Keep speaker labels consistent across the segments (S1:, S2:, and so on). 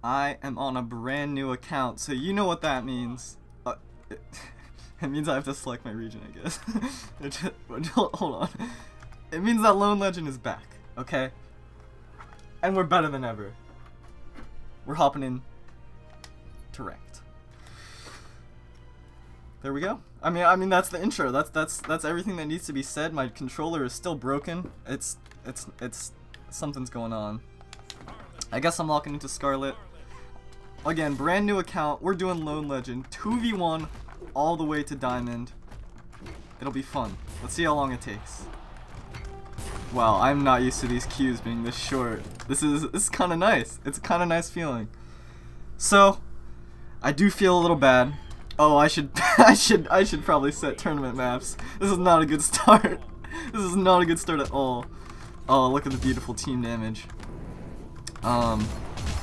S1: I am on a brand new account, so you know what that means. It means I have to select my region, I guess. Hold on. It means that Lone Legend is back, okay? And we're better than ever. We're hopping in to ranked. There we go. I mean that's the intro. That's everything that needs to be said. My controller is still broken. It's something's going on. I guess I'm locking into Scarlet. Again, brand new account. We're doing Lone Legend 2v1 all the way to Diamond. It'll be fun. Let's see how long it takes. Wow, I'm not used to these queues being this short. This is kind of nice. It's a kind of nice feeling. So, I do feel a little bad. Oh, I should probably set tournament maps. This is not a good start. This is not a good start at all. Oh, look at the beautiful team damage.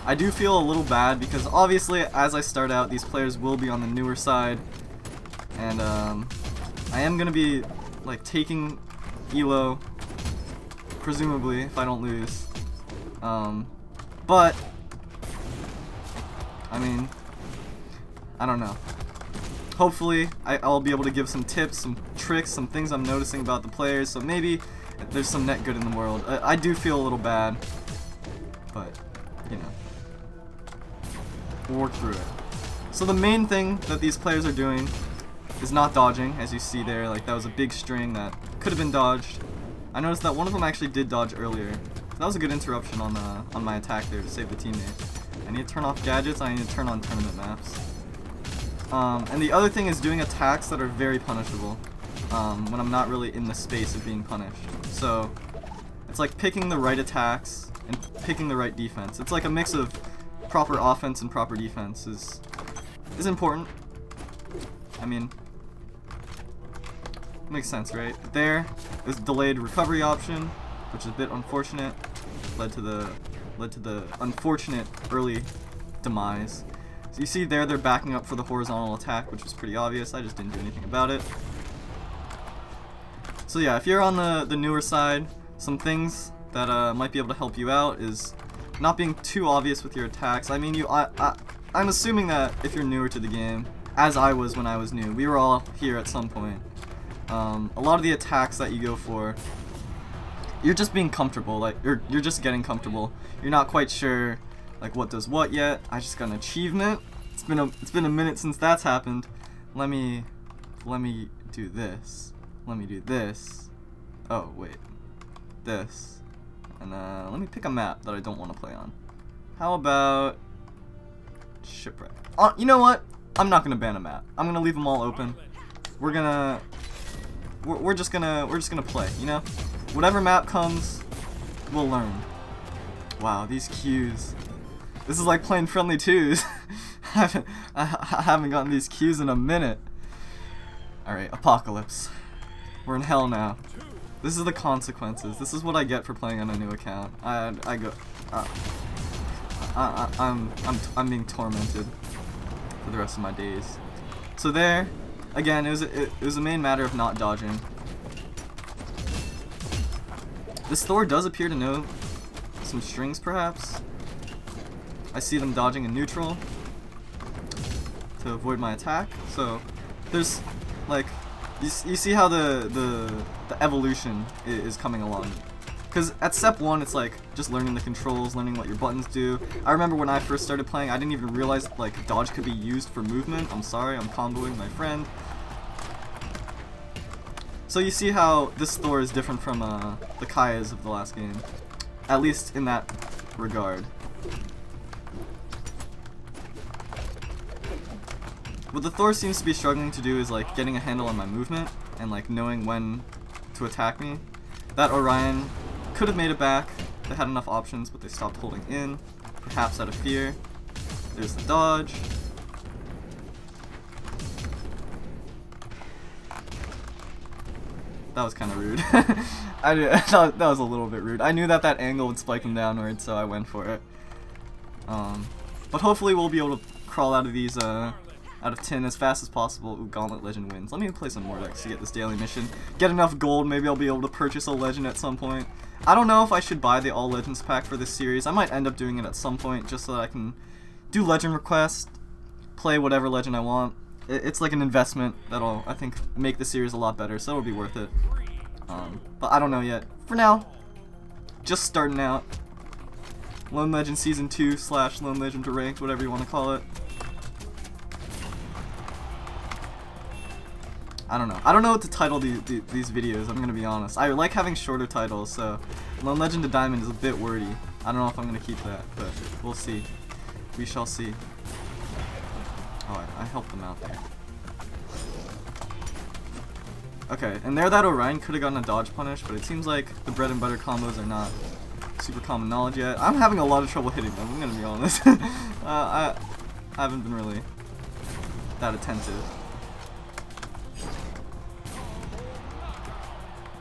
S1: I do feel a little bad because obviously as I start out, these players will be on the newer side, and I am gonna be like taking elo, presumably, if I don't lose. But I mean, I don't know. Hopefully I'll be able to give some tips, some tricks, some things I'm noticing about the players, so maybe there's some net good in the world. I do feel a little bad, but you know, we'll work through it. So the main thing that these players are doing is not dodging, as you see there. Like, that was a big string that could have been dodged. I noticed that one of them actually did dodge earlier. So that was a good interruption on my attack there to save the teammate. I need to turn off gadgets, I need to turn on tournament maps. And the other thing is doing attacks that are very punishable when I'm not really in the space of being punished. So it's like picking the right attacks and picking the right defense. It's like a mix of proper offense and proper defense is important. I mean, makes sense, right? There is delayed recovery option, which is a bit unfortunate. Led to the unfortunate early demise. So you see there, they're backing up for the horizontal attack, which was pretty obvious. I just didn't do anything about it. So yeah, if you're on the newer side, some things that might be able to help you out is not being too obvious with your attacks. I mean, I'm assuming that if you're newer to the game, as I was when I was new, we were all here at some point. A lot of the attacks that you go for, you're just being comfortable. Like you're just getting comfortable. You're not quite sure like what does what yet. I just got an achievement. It's been a minute since that's happened. Let me do this. Let me do this. Oh wait, this. And let me pick a map that I don't want to play on. How about Shipwreck? You know what? I'm not gonna ban a map. I'm gonna leave them all open. We're just gonna play. You know, whatever map comes, we'll learn. Wow, these queues. This is like playing friendly twos. I haven't gotten these queues in a minute. All right, Apocalypse. We're in hell now. This is the consequences. This is what I get for playing on a new account. I'm being tormented for the rest of my days. So there, again, it was a main matter of not dodging. This Thor does appear to know some strings, perhaps. I see them dodging in neutral to avoid my attack. So there's like. You see how the evolution is coming along. Because at step 1, it's like just learning the controls, learning what your buttons do. I remember when I first started playing, I didn't even realize like dodge could be used for movement. I'm sorry, I'm comboing my friend. So you see how this Thor is different from the Kayas of the last game, at least in that regard. What the Thor seems to be struggling to do is like getting a handle on my movement and like knowing when to attack me. That Orion could have made it back. They had enough options, but they stopped holding in, perhaps out of fear. There's the dodge. That was kind of rude. I thought that was a little bit rude. I knew that angle would spike him downward, so I went for it. But hopefully we'll be able to crawl out of these out of 10 as fast as possible. Ooh, Gauntlet Legend wins. Let me play some Mordex to get this daily mission. Get enough gold, maybe I'll be able to purchase a legend at some point. I don't know if I should buy the All Legends pack for this series. I might end up doing it at some point just so that I can do legend requests, play whatever legend I want. It's like an investment that'll, I think, make the series a lot better, so it'll be worth it. But I don't know yet. For now, just starting out. Lone Legend Season 2 / Lone Legend to Ranked, whatever you want to call it. I don't know. I don't know what to title these videos, I'm going to be honest. I like having shorter titles, so Lone Legend to Diamond is a bit wordy. I don't know if I'm going to keep that, but we'll see. We shall see. Oh, I helped them out there. Okay, and there that Orion could have gotten a dodge punish, but it seems like the bread and butter combos are not super common knowledge yet. I'm having a lot of trouble hitting them, I'm going to be honest. I haven't been really that attentive.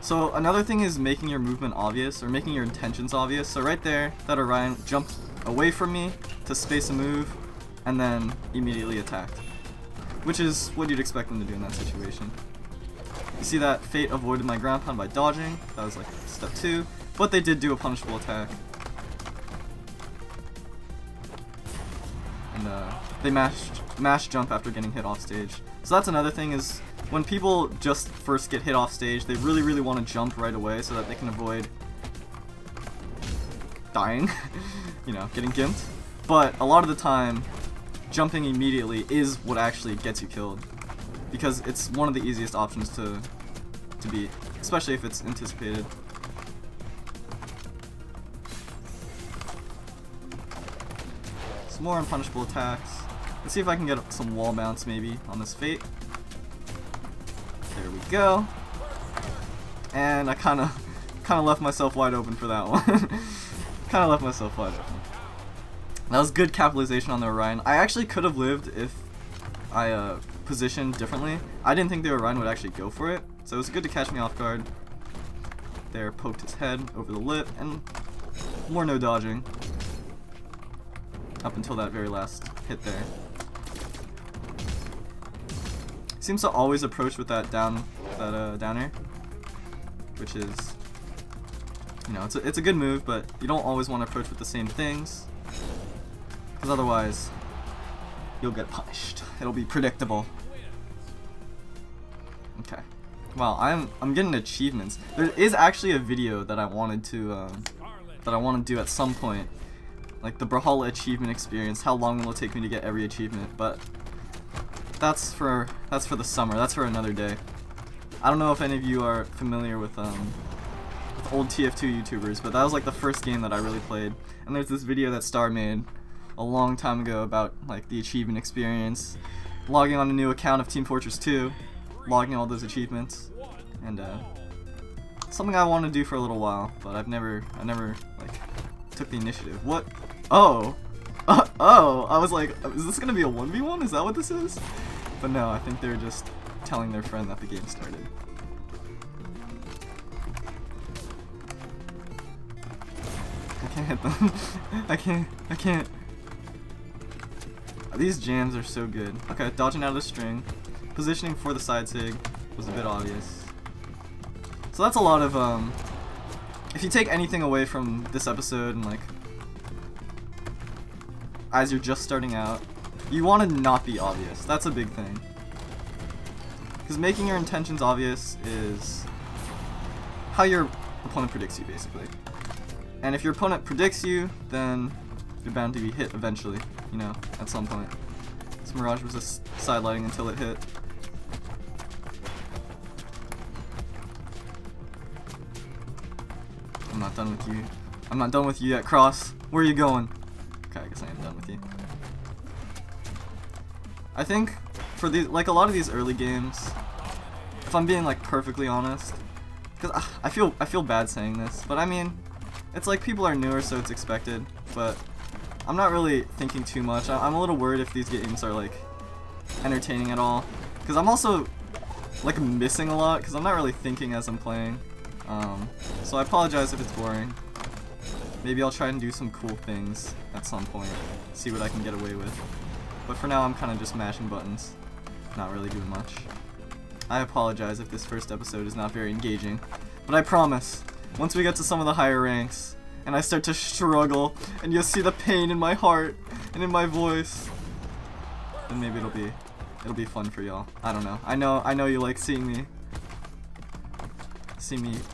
S1: So another thing is making your movement obvious, or making your intentions obvious. So right there, that Orion jumped away from me to space a move, and then immediately attacked. Which is what you'd expect them to do in that situation. You see that Fate avoided my ground pound by dodging. That was like step 2. But they did do a punishable attack. And they mashed jump after getting hit off stage. So that's another thing is, when people just first get hit off stage, they really want to jump right away so that they can avoid dying, you know, getting gimped. But a lot of the time, jumping immediately is what actually gets you killed, because it's one of the easiest options to beat, especially if it's anticipated. Some more unpunishable attacks. Let's see if I can get some wall bounce maybe on this Fate. There we go. And I kind of left myself wide open for that one. Kind of left myself wide open. That was good capitalization on the Orion. I actually could have lived if I positioned differently. I didn't think the Orion would actually go for it, so it was good to catch me off guard. There, poked his head over the lip, and more no dodging. Up until that very last hit there. Seems to always approach with that down air, which is, you know, it's a good move, but you don't always want to approach with the same things, because otherwise you'll get punished. It'll be predictable. Okay. Wow, I'm getting achievements. There is actually a video that I wanted to do at some point, like the Brawlhalla achievement experience. How long will it take me to get every achievement? But that's for the summer. That's for another day. I don't know if any of you are familiar with old TF2 YouTubers, but that was like the first game that I really played. And there's this video that Star made a long time ago about like the achievement experience, logging on a new account of Team Fortress 2, logging all those achievements, and something I want to do for a little while, but I never like took the initiative. What? Oh. Oh, I was like, is this gonna be a 1v1? Is that what this is? But no, I think they're just telling their friend that the game started. I can't hit them. I can't. These jams are so good. Okay, dodging out of the string. Positioning for the side sig was a bit obvious. So that's a lot of, if you take anything away from this episode and like, as you're just starting out, you want to not be obvious. That's a big thing. Because making your intentions obvious is how your opponent predicts you, basically. And if your opponent predicts you, then you're bound to be hit eventually, you know, at some point. This Mirage was just sidelighting until it hit. I'm not done with you. I'm not done with you yet, Cross. Where are you going? Okay, I guess I am done with you. I think for these, like a lot of these early games, if I'm being like perfectly honest, because I feel bad saying this, but I mean, it's like people are newer, so it's expected. But I'm not really thinking too much. I'm a little worried if these games are like entertaining at all, because I'm also like missing a lot because I'm not really thinking as I'm playing. So I apologize if it's boring. Maybe I'll try and do some cool things at some point, see what I can get away with. But for now, I'm kind of just mashing buttons, not really doing much. I apologize if this first episode is not very engaging, but I promise, once we get to some of the higher ranks, and I start to struggle, and you'll see the pain in my heart, and in my voice, then maybe it'll be fun for y'all. I don't know. I know you like seeing me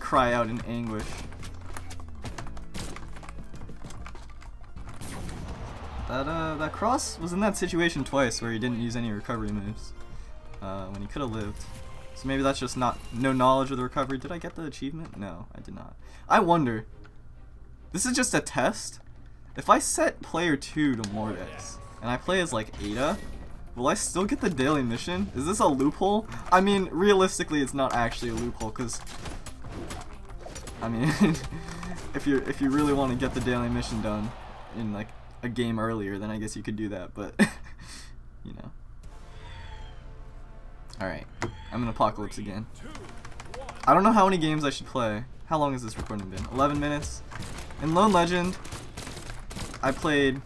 S1: cry out in anguish. That Cross was in that situation twice where he didn't use any recovery moves when he could have lived. So maybe that's just no knowledge of the recovery. Did I get the achievement? No, I did not. I wonder. This is just a test. If I set player 2 to Mordex and I play as like Ada, will I still get the daily mission? Is this a loophole? I mean, realistically, it's not actually a loophole because, I mean, if you really want to get the daily mission done in like a game earlier, then I guess you could do that. But you know. All right, I'm in Apocalypse again. I don't know how many games I should play. How long has this recording been? 11 minutes. In Lone Legend, I played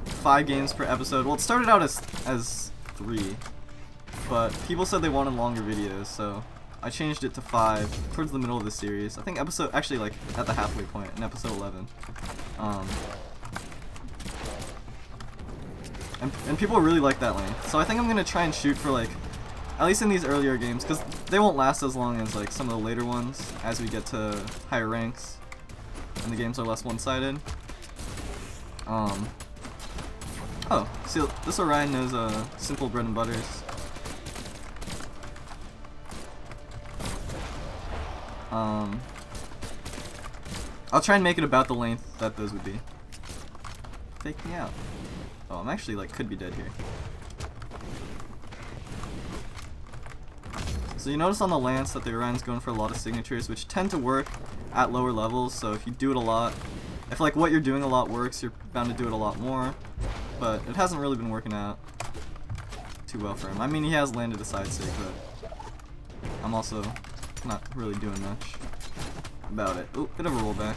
S1: 5 games per episode. Well, it started out as 3, but people said they wanted longer videos, so I changed it to 5 towards the middle of the series. I think actually like at the halfway point in episode 11. And people really like that length, so I think I'm gonna try and shoot for like, at least in these earlier games, because they won't last as long as like some of the later ones as we get to higher ranks and the games are less one-sided. Oh, see, this Orion knows simple bread and butters. I'll try and make it about the length that those would be. Fake me out. Oh, I'm actually like could be dead here. So you notice on the Lance that the Orion's going for a lot of signatures, which tend to work at lower levels, so if you do it a lot, if like what you're doing a lot works, you're bound to do it a lot more, but it hasn't really been working out too well for him. I mean, he has landed a side sig, but I'm also not really doing much about it. Ooh, bit of a rollback.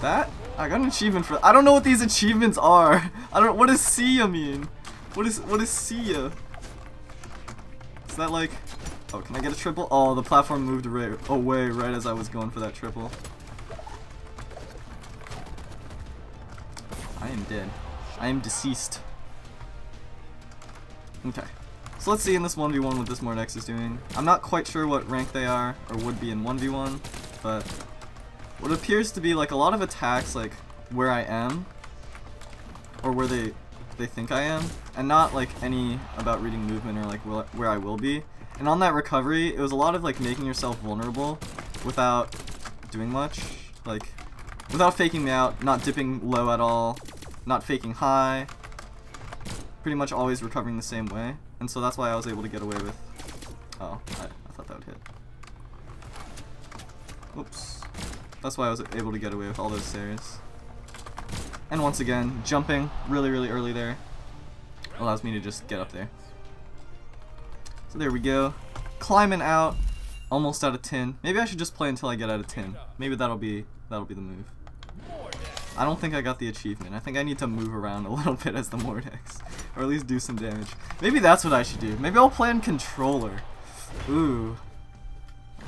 S1: That? I got an achievement for. I don't know what these achievements are. I don't. What does Sia mean? What is Sia? Is that like? Oh, can I get a triple? Oh, the platform moved away right as I was going for that triple. I am dead. I am deceased. Okay. So let's see in this 1v1 what this Mordex is doing. I'm not quite sure what rank they are, or would be in 1v1, but what appears to be like a lot of attacks like where I am, or where they think I am, and not like any about reading movement or like where I will be. And on that recovery, it was a lot of like making yourself vulnerable without doing much, like without faking me out, not dipping low at all, not faking high, pretty much always recovering the same way. And so that's why I was able to get away with, oh, I thought that would hit. Oops. That's why I was able to get away with all those stairs. And once again, jumping really, really early there allows me to just get up there. So there we go. Climbing out, almost out of tin. Maybe I should just play until I get out of tin. Maybe that'll be the move. I don't think I got the achievement. I think I need to move around a little bit as the Mordex, or at least do some damage. Maybe that's what I should do. Maybe I'll play on controller. Ooh.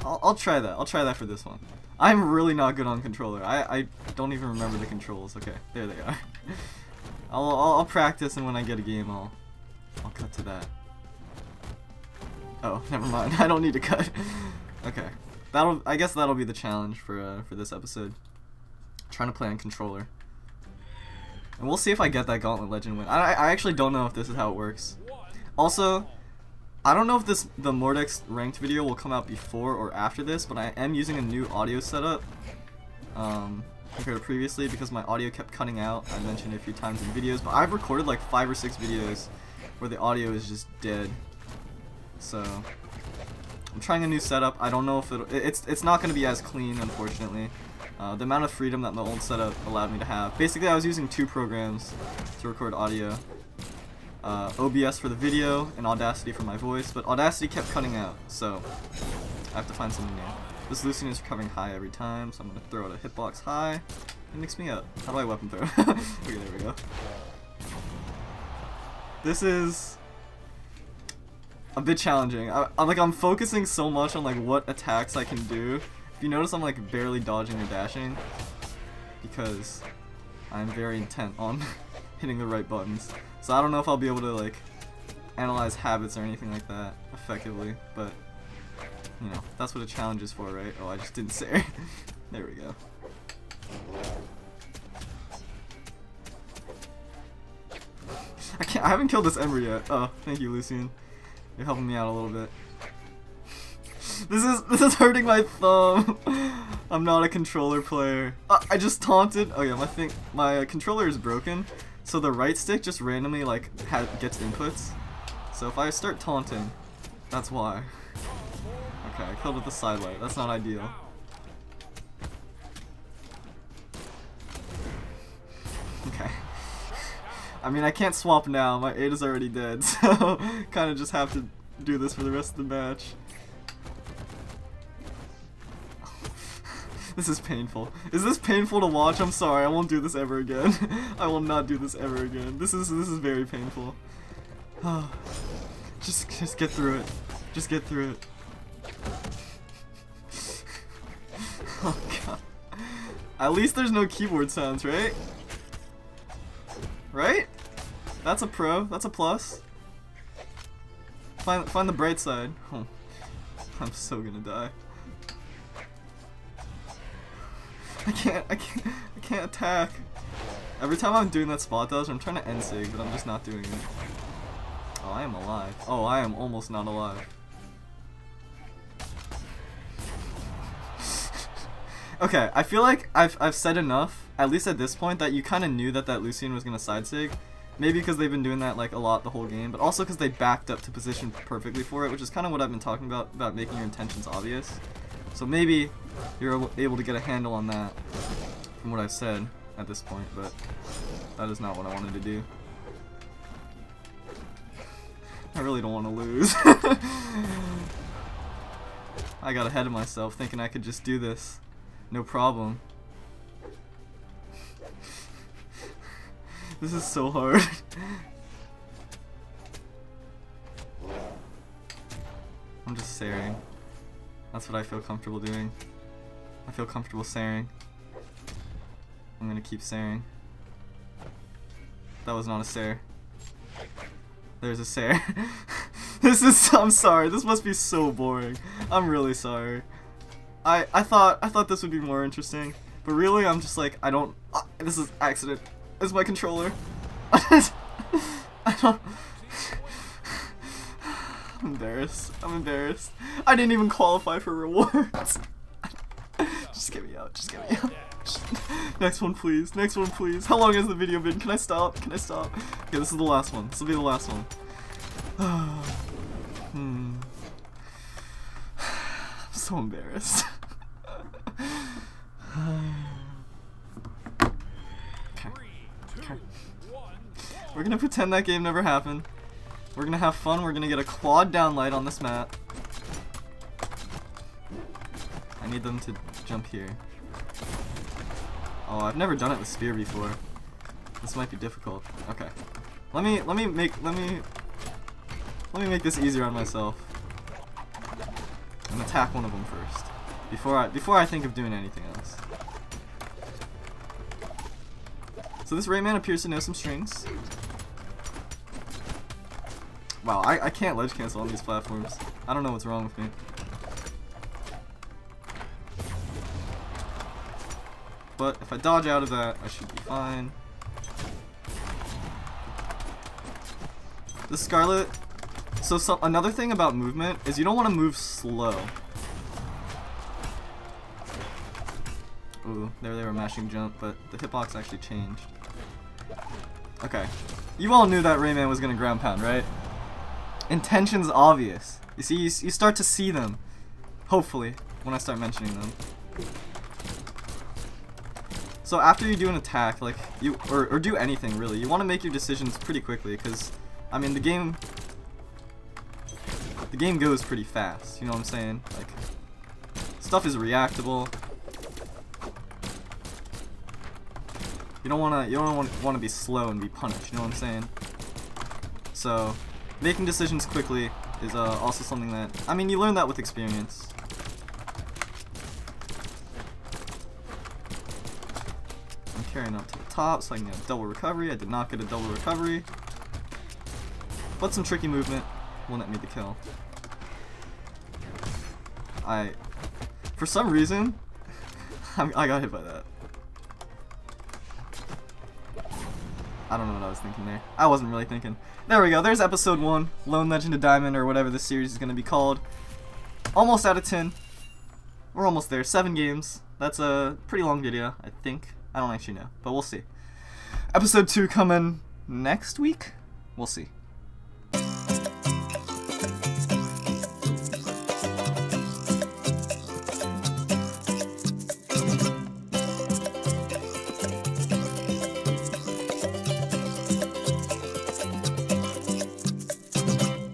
S1: I'll try that. I'll try that for this one. I'm really not good on controller. I don't even remember the controls. Okay, there they are. I'll practice, and when I get a game, I'll cut to that. Oh, never mind. I don't need to cut. Okay, I guess that'll be the challenge for this episode. Trying to play on controller, and we'll see if I get that Gauntlet Legend win. I actually don't know if this is how it works. Also, I don't know if the Mordex ranked video will come out before or after this, but I am using a new audio setup compared to previously because my audio kept cutting out. I mentioned it a few times in videos, but I've recorded like 5 or 6 videos where the audio is just dead. So I'm trying a new setup. I don't know if it's not going to be as clean, unfortunately. The amount of freedom that my old setup allowed me to have. Basically, I was using 2 programs to record audio. OBS for the video and Audacity for my voice, but Audacity kept cutting out, so I have to find something new. This Lucian is recovering high every time, so I'm going to throw out a hitbox high. It mixed me up. How do I weapon throw? Okay, there we go. This is a bit challenging. I'm focusing so much on like what attacks I can do. If you notice, I'm like barely dodging or dashing. because I'm very intent on hitting the right buttons. So I don't know if I'll be able to like analyze habits or anything like that effectively, but you know, that's what a challenge is for, right? Oh, I just didn't say. There we go. I haven't killed this Ember yet. Oh, thank you, Lucian. You're helping me out a little bit. This is hurting my thumb. I'm not a controller player. I just taunted. Oh yeah, my controller is broken, so the right stick just randomly like gets inputs. So if I start taunting, that's why. Okay, I killed with the side light. That's not ideal. Okay. I mean, I can't swap now. My Ada's already dead, so kind of just have to do this for the rest of the match. This is painful. Is this painful to watch? I'm sorry. I won't do this ever again. I will not do this ever again. This is very painful. Just get through it. Just get through it. Oh god. At least there's no keyboard sounds, right? Right? That's a pro. That's a plus. Find the bright side. Oh, I'm so gonna die. I can't attack. Every time I'm doing that spot dodge, I'm trying to end sig, but I'm just not doing it. Oh, I am alive. Oh, I am almost not alive. Okay, I feel like I've said enough, at least at this point, that you kind of knew that Lucian was gonna side sig. Maybe because they've been doing that like a lot the whole game, but also because they backed up to position perfectly for it, which is kind of what I've been talking about making your intentions obvious. So maybe you're able to get a handle on that from what I've said at this point, but that is not what I wanted to do. I really don't want to lose. I got ahead of myself thinking I could just do this. No problem. This is so hard. I'm just saring. That's what I feel comfortable doing. I feel comfortable saring. I'm gonna keep saring. That was not a sare. There's a sare. I'm sorry, this must be so boring. I'm really sorry. I thought this would be more interesting, but really I'm just like, this is accident. It's my controller. I don't. I'm embarrassed. I'm embarrassed. I didn't even qualify for rewards. Just get me out. Just get me out. Next one, please. Next one, please. How long has the video been? Can I stop? Can I stop? Okay, this is the last one. This will be the last one. I'm so embarrassed. Okay. We're gonna pretend that game never happened. We're gonna have fun. We're gonna get a quad down light on this map. I need them to jump here. Oh, I've never done it with spear before. This might be difficult. Okay. Let me make this easier on myself. And attack one of them first. Before I think of doing anything else. So this Rayman appears to know some strings. Wow, I can't ledge cancel on these platforms. I don't know what's wrong with me. But if I dodge out of that, I should be fine. The Scarlet. So another thing about movement is you don't want to move slow. Ooh, there they were mashing jump, but the hitbox actually changed. Okay. You all knew that Rayman was gonna ground pound, right? Intention's obvious. You see, you start to see them. Hopefully, when I start mentioning them. So after you do an attack, like or do anything really, you want to make your decisions pretty quickly, because I mean the game goes pretty fast. You know what I'm saying? Like stuff is reactable. You don't want to be slow and be punished. You know what I'm saying? So making decisions quickly is also something that, I mean, you learn that with experience. carrying up to the top so I can get a double recovery. I did not get a double recovery. But some tricky movement will net me the kill. For some reason, I got hit by that. I don't know what I was thinking there. I wasn't really thinking. There we go. There's episode 1, Lone Legend of Diamond, or whatever this series is going to be called. Almost out of 10. We're almost there. 7 games. That's a pretty long video, I think. I don't actually know, but we'll see. Episode 2 coming next week? We'll see.